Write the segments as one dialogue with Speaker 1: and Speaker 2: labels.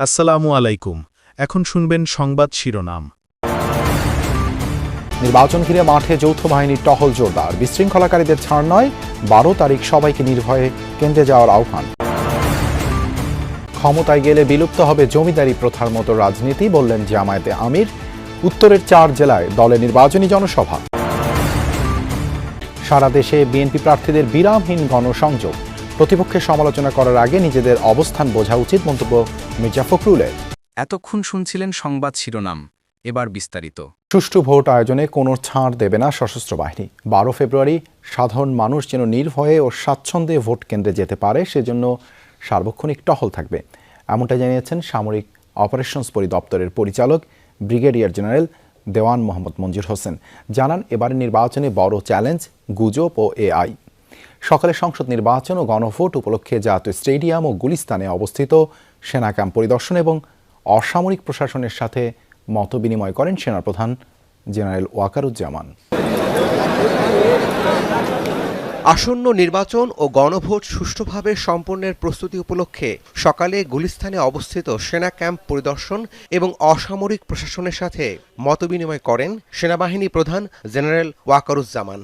Speaker 1: আসসালামু আলাইকুম। এখন শুনবেন সংবাদ শিরোনাম।
Speaker 2: নির্বাচন ঘিরে মাঠে যৌথ বাহিনীর টহল জোরদার। বিশৃঙ্খলাকারীদের ছাড় নয়, 12 তারিখ সবাইকে নির্ভয়ে কেন্দ্রে যাওয়ার আহ্বান। ক্ষমতায় গেলে বিলুপ্ত হবে জমিদারি প্রথার মতো রাজনীতি, বললেন জামায়াতে আমির। উত্তরের 4 জেলায় দলে নির্বাচনী জনসভা। সারা দেশে বিএনপি প্রার্থীদের বিরামহীন গণসংযোগ। প্রতিপক্ষের সমালোচনা করার আগে নিজেদের অবস্থান বোঝা উচিত, মন্তব্য মির্জা ফখরুলের।
Speaker 3: এতক্ষণ শুনছিলেন সংবাদ শিরোনাম, এবার বিস্তারিত।
Speaker 2: সুষ্ঠু ভোট আয়োজনে কোনো ছাড় দেবে না সশস্ত্র বাহিনী। 12 ফেব্রুয়ারি সাধারণ মানুষ যেন নির্ভয়ে ও স্বাচ্ছন্দ্যে ভোট কেন্দ্রে যেতে পারে, সেজন্য সার্বক্ষণিক টহল থাকবে, এমনটা জানিয়েছেন সামরিক অপারেশনস পরিদপ্তরের পরিচালক ব্রিগেডিয়ার জেনারেল দেওয়ান মোহাম্মদ মঞ্জুর হোসেন। জানান, এবারের নির্বাচনে বড় চ্যালেঞ্জ গুজব ও এআই। সকালে সংসদ নির্বাচন ও গণভোট উপলক্ষে জাতীয় স্টেডিয়াম ও গুলিস্তানে অবস্থিত সেনা ক্যাম্প পরিদর্শন এবং অসামরিক প্রশাসনের সাথে মতবিনিময় করেন সেনাপ্রধান জেনারেল ওয়াকারুজ্জামান।
Speaker 4: আসন্ন নির্বাচন ও গণভোট সুষ্ঠুভাবে সম্পন্নের প্রস্তুতি উপলক্ষে সকালে গুলিস্তানে অবস্থিত সেনা ক্যাম্প পরিদর্শন এবং অসামরিক প্রশাসনের সাথে মতবিনিময় করেন সেনাবাহিনী প্রধান জেনারেল ওয়াকারুজ্জামান।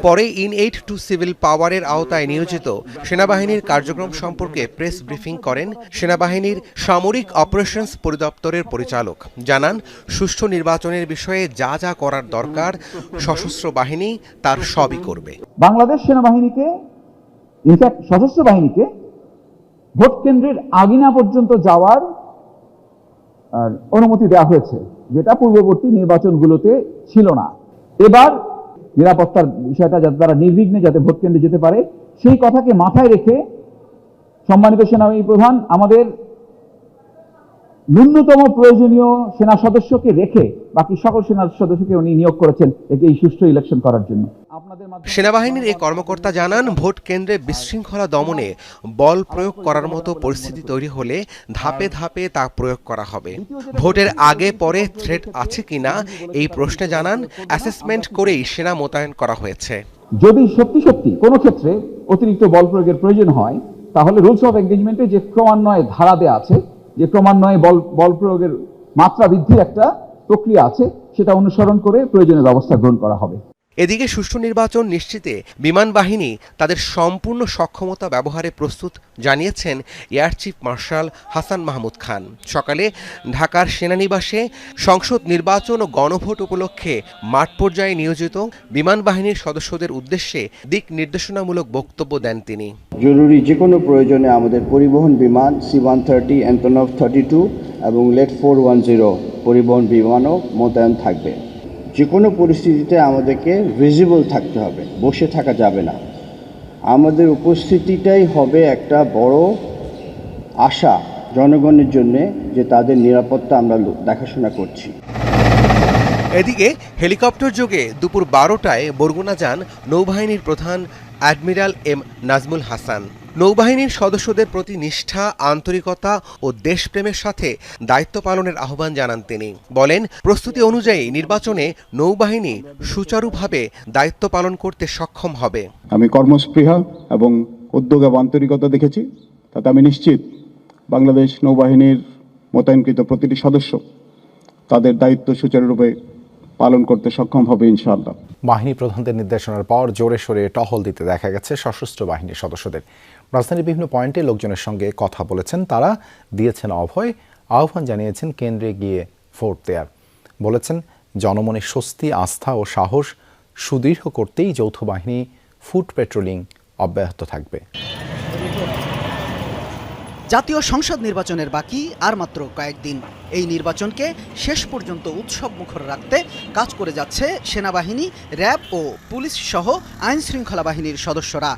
Speaker 4: পরে ইন-এইড টু সিভিল পাওয়ারের আওতায় নিয়োজিত সেনাবাহিনীর কার্যক্রম সম্পর্কে প্রেস ব্রিফিং করেন সেনাবাহিনীর সামরিক অপারেশনস পরিদপ্তরের পরিচালক। জানান, সুষ্ঠু নির্বাচনের বিষয়ে যা যা করার দরকার সশস্ত্র বাহিনী তার সবই করবে।
Speaker 5: বাংলাদেশ সেনাবাহিনীকে, ইনফ্যাক্ট সশস্ত্র বাহিনীকে ভোট কেন্দ্রের আগিনা পর্যন্ত যাওয়ার অনুমতি দেওয়া হয়েছে, যেটা পূর্ববর্তী নির্বাচনগুলোতে ছিল না। এবার নিরাপত্তার বিষয়টা যাতে তারা নির্বিঘ্নে যাতে ভোট কেন্দ্রে যেতে পারে, সেই কথাকে মাথায় রেখে সম্মানিত সেনাবাহিনী প্রধান আমাদের ন্যূনতম প্রয়োজনীয় সেনা সদস্যকে রেখে বাকি সকল সেনা সদস্যকে উনি নিয়োগ করেছেন এই সুষ্ঠু ইলেকশন করার জন্য।
Speaker 4: সেনাবাহিনীর এই কর্মকর্তা জানান, ভোট কেন্দ্রে বিশৃঙ্খলা দমনে বল প্রয়োগ করার মতো পরিস্থিতি তৈরি হলে ধাপে ধাপে তা প্রয়োগ করা হবে। ভোটের আগে পরে থ্রেট আছে কিনা এই প্রশ্নে জানান, অ্যাসেসমেন্ট করেই সেনা মোতায়েন করা হয়েছে।
Speaker 5: যদি সত্যি কোনো ক্ষেত্রে অতিরিক্ত বল প্রয়োগের প্রয়োজন হয়, তাহলে রুলস অফ এনগেজমেন্টে যে ক্রমান্বয়ে ধারা দেওয়া আছে, যে ক্রমান্বয়ে বল প্রয়োগের মাত্রা বৃদ্ধির একটা প্রক্রিয়া আছে, সেটা অনুসরণ করে প্রয়োজনীয় ব্যবস্থা গ্রহণ করা হবে।
Speaker 4: এদিকে সুষ্ঠু নির্বাচন নিশ্চিতে বিমান বাহিনী তাদের সম্পূর্ণ সক্ষমতা ব্যবহারে প্রস্তুত জানিয়েছেন air chief marshal Hasan Mahmud Khan. সকালে ঢাকার সেনানিবাসে সংসদ নির্বাচন ও গণভোট উপলক্ষে মাঠ পর্যায়ে নিয়োজিত বিমান বাহিনীর সদস্যদের উদ্দেশ্যে দিক নির্দেশনামূলক বক্তব্য দেন তিনি।
Speaker 6: জরুরি যে কোনো প্রয়োজনে আমাদের পরিবহন বিমান C-130, অ্যান্তনভ 32 এবং লেট 410 পরিবহন বিমানও মোতায়েন থাকবে। যে কোনো পরিস্থিতিতে আমাদেরকে ভিজিবল থাকতে হবে, বসে থাকা যাবে না। আমাদের উপস্থিতিটাই হবে একটা বড় আশা জনগণের জন্য, যে তাদের নিরাপত্তা আমরা দেখাশোনা করছি।
Speaker 4: এদিকে হেলিকপ্টার যোগে দুপুর 12টায় বরগুনা যান নৌবাহিনীর প্রধান অ্যাডমিরাল এম নাজমুল হাসান। নৌবাহিনীর সদস্যদের প্রতি নিষ্ঠা, আন্তরিকতা ও দেশপ্রেমের সাথে দায়িত্ব পালনের আহ্বান জানান তিনি। বলেন, প্রস্তুতি অনুযায়ী নির্বাচনে নৌবাহিনী সুচারুভাবে দায়িত্ব পালন করতে সক্ষম হবে।
Speaker 7: আমি কর্মস্পৃহা এবং উদ্যোগ এবং আন্তরিকতা দেখেছি, তাতে আমি নিশ্চিত বাংলাদেশ নৌবাহিনীর মোতায়েনকৃত প্রতিটি সদস্য তাদের দায়িত্ব সুচারুরূপে পালন করতে সক্ষম হবে ইনশাআল্লাহ।
Speaker 2: বাহিনী প্রধানদের নির্দেশনার পর জোরে সোরে টহল দিতে দেখা গেছে সশস্ত্র বাহিনীর সদস্যদের। রাজধানীর বিভিন্ন পয়েন্টে লোকজনের সঙ্গে কথা বলেছেন তারা, দিয়েছেন অভয়, আহ্বান জানিয়েছেন কেন্দ্রে গিয়ে ভোট দেয়ার। বলেছেন, জনমনে স্বস্তি, আস্থা ও সাহস সুদৃঢ় করতেই যৌথ বাহিনী ফুট পেট্রোলিং অব্যাহত থাকবে।
Speaker 8: জাতীয় সংসদ নির্বাচনের বাকি আর মাত্র কয়েকদিন। এই নির্বাচনকে শেষ পর্যন্ত উৎসব মুখর রাখতে কাজ করে যাচ্ছে সেনাবাহিনী, র্যাব ও পুলিশ সহ আইন শৃঙ্খলা বাহিনীর সদস্যরা।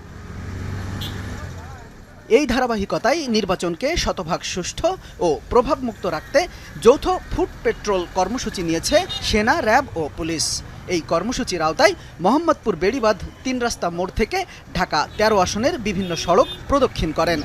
Speaker 8: এই ধারাবাহিকতায় নির্বাচনকে শতভাগ সুষ্ঠু ও প্রভাবমুক্ত রাখতে যৌথ ফুট পেট্রোল কর্মসূচি নিয়েছে সেনা, র্যাব ও পুলিশ। এই কর্মসূচির আওতায় মোহাম্মদপুর বেড়িবাঁধ 3 রাস্তা মোড় থেকে ঢাকা 13 আসনের বিভিন্ন সড়ক প্রদক্ষিণ করেন।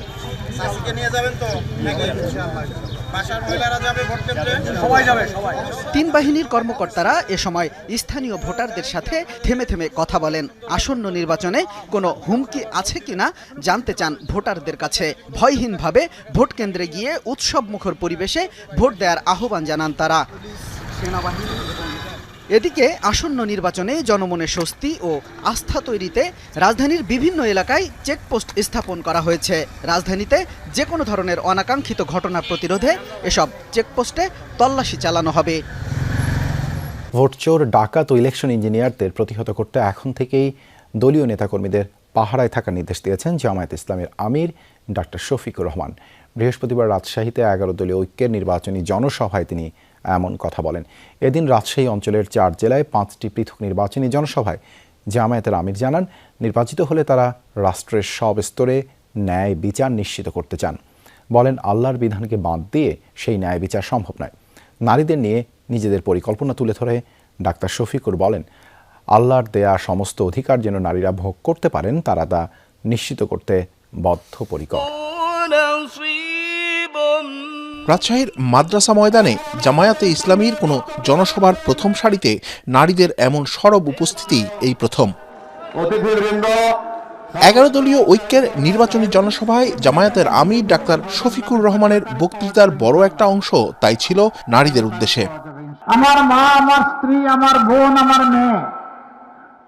Speaker 8: তিন বাহিনীর কর্মকর্তারা এ সময় স্থানীয় ভোটারদের সাথে থেমে থেমে কথা বলেন। আসন্ন নির্বাচনে কোনো হুমকি আছে কিনা জানতে চান ভোটারদের কাছে। ভয়হীনভাবে ভোট কেন্দ্রে গিয়ে উৎসবমুখর পরিবেশে ভোট দেওয়ার আহ্বান জানান তারা। এদিকে আসন্ন নির্বাচনে জনমনে স্বস্তি ও আস্থা তৈরিতে রাজধানীর বিভিন্ন এলাকায় চেকপোস্ট স্থাপন করা হয়েছে। রাজধানীতে যে কোনো ধরনের অনাকাঙ্ক্ষিত ঘটনা প্রতিরোধে এসব চেকপোস্টে তল্লাশি চালানো হবে।
Speaker 2: ভোটচোর, ডাকাত ও ইলেকশন ইঞ্জিনিয়ারদের প্রতিহত করতে এখন থেকেই দলীয় নেতাকর্মীদের পাহারায় থাকার নির্দেশ দিয়েছেন জামায়াত ইসলামের আমির ডাক্তার শফিকুর রহমান। বৃহস্পতিবার রাজশাহীতে 11 দলীয় ঐক্যের নির্বাচনী জনসভায় তিনি এমন কথা বলেন। এদিন রাজশাহী অঞ্চলের 4 জেলায় 5টি পৃথক নির্বাচনী জনসভায় জামায়াতের আমির জানান, নির্বাচিত হলে তারা রাষ্ট্রের সব স্তরে ন্যায় বিচার নিশ্চিত করতে চান। বলেন, আল্লাহর বিধানকে বাদ দিয়ে সেই ন্যায় বিচার সম্ভব নয়। নারীদের নিয়ে নিজেদের পরিকল্পনা তুলে ধরে ডাক্তার শফিকুর বলেন, আল্লাহর দেয়া সমস্ত অধিকার যেন নারীরা ভোগ করতে পারেন, তারা তা নিশ্চিত করতে বদ্ধপরিকর।
Speaker 9: রাজশাহীর মাদ্রাসা ময়দানে জামায়াতে ইসলামীর কোনো জনসভার প্রথম সারিতে নারীদের এমন সরব উপস্থিতি এই প্রথম। 11 দলীয় ঐক্যের নির্বাচনী জনসভায় জামায়াতের আমির ডাক্তার শফিকুর রহমানের বক্তৃতার বড় একটা অংশ তাই ছিল নারীদের উদ্দেশ্যে।
Speaker 10: আমার মা, আমার স্ত্রী, আমার বোন, আমার মেয়ে,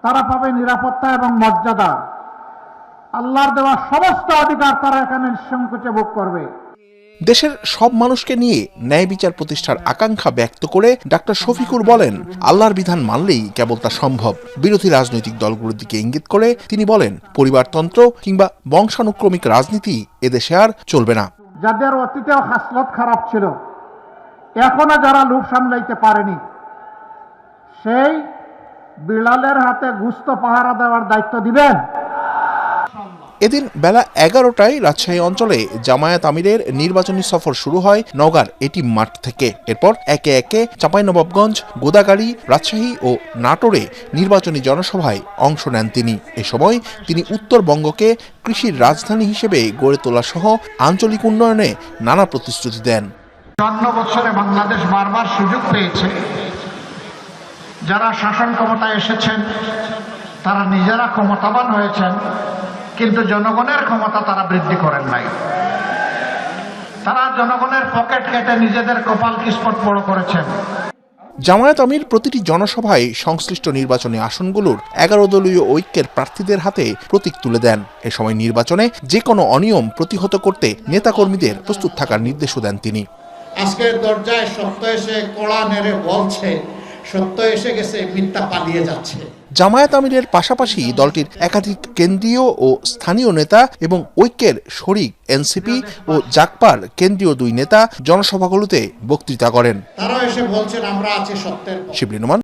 Speaker 10: তারা পাবে নিরাপত্তা এবং মর্যাদা। আল্লাহর দেওয়া সমস্ত অধিকার তারা এখানে নিঃসংকোচে ভোগ করবে।
Speaker 9: দেশের সব মানুষকে নিয়ে ন্যায় বিচার প্রতিষ্ঠার আকাঙ্ক্ষা ব্যক্ত করে ডাক্তার শফিকুর বলেন, আল্লাহর বিধান মানলেই কেবল তা সম্ভব। বিরোধী রাজনৈতিক দলগুলোর দিকে ইঙ্গিত করে তিনি বলেন, পরিবারতন্ত্র কিংবা বংশানুক্রমিক রাজনীতি এদেশে আর চলবে না।
Speaker 10: যাদের অতীতেও খাসলত খারাপ ছিল, এখনো যারা লোভ সামলাইতে পারেনি, সেই বিড়ালের হাতে গুস্ত পাহারা দেওয়ার দায়িত্ব দিবেন।
Speaker 9: এদিন বেলা 11টায় রাজশাহী অঞ্চলে জামায়াত আমিরের নির্বাচনী সফর শুরু হয় নওগাঁর এটিএম মাঠ থেকে। এরপর একে একে চাঁপাইনবাবগঞ্জ, গোদাগাড়ী, রাজশাহী ও নাটোরে নির্বাচনী জনসভায় অংশ নেন তিনি। এ সময় তিনি উত্তরবঙ্গকে কৃষির রাজধানী হিসেবে গড়ে তোলা সহ আঞ্চলিক উন্নয়নে নানা প্রতিশ্রুতি দেন।
Speaker 10: 54 বছরে বাংলাদেশ বারবার সুযোগ পেয়েছে, যারা শাসন ক্ষমতায় এসেছেন তারা নিজেরা ক্ষমতাবান হয়েছেন, কিন্তু জনগণের ক্ষমতা তারা বৃদ্ধি করেন নাই। তারা জনগণের পকেট কেটে নিজেদের কপাল কিস্মত বড় করেছেন।
Speaker 9: জামায়াত আমির প্রতিটি জনসভায় সংশ্লিষ্ট নির্বাচনী আসনগুলোর 11 দলীয় ঐক্যের প্রার্থীদের হাতে প্রতীক তুলে দেন। এ সময় নির্বাচনে যে কোনো অনিয়ম প্রতিহত করতে নেতাকর্মীদের প্রস্তুত থাকার নির্দেশও দেন তিনি।
Speaker 10: আজকের দরজায় সত্য এসে কড়া নেড়ে বলছে, সত্য এসে গেছে, মিথ্যা পালিয়ে যাচ্ছে।
Speaker 9: জামায়াত আমিরের পাশাপাশি দলটির একাধিক কেন্দ্রীয় ও স্থানীয় নেতা এবং ঐক্যের শরিক এনসিপি ও জাকপার কেন্দ্রীয় 2 নেতা জনসভাগুলোতে বক্তৃতা করেন।
Speaker 10: তারা এসে বলছেন, আমরা আছি সত্যের।
Speaker 9: শিবলী নোমান,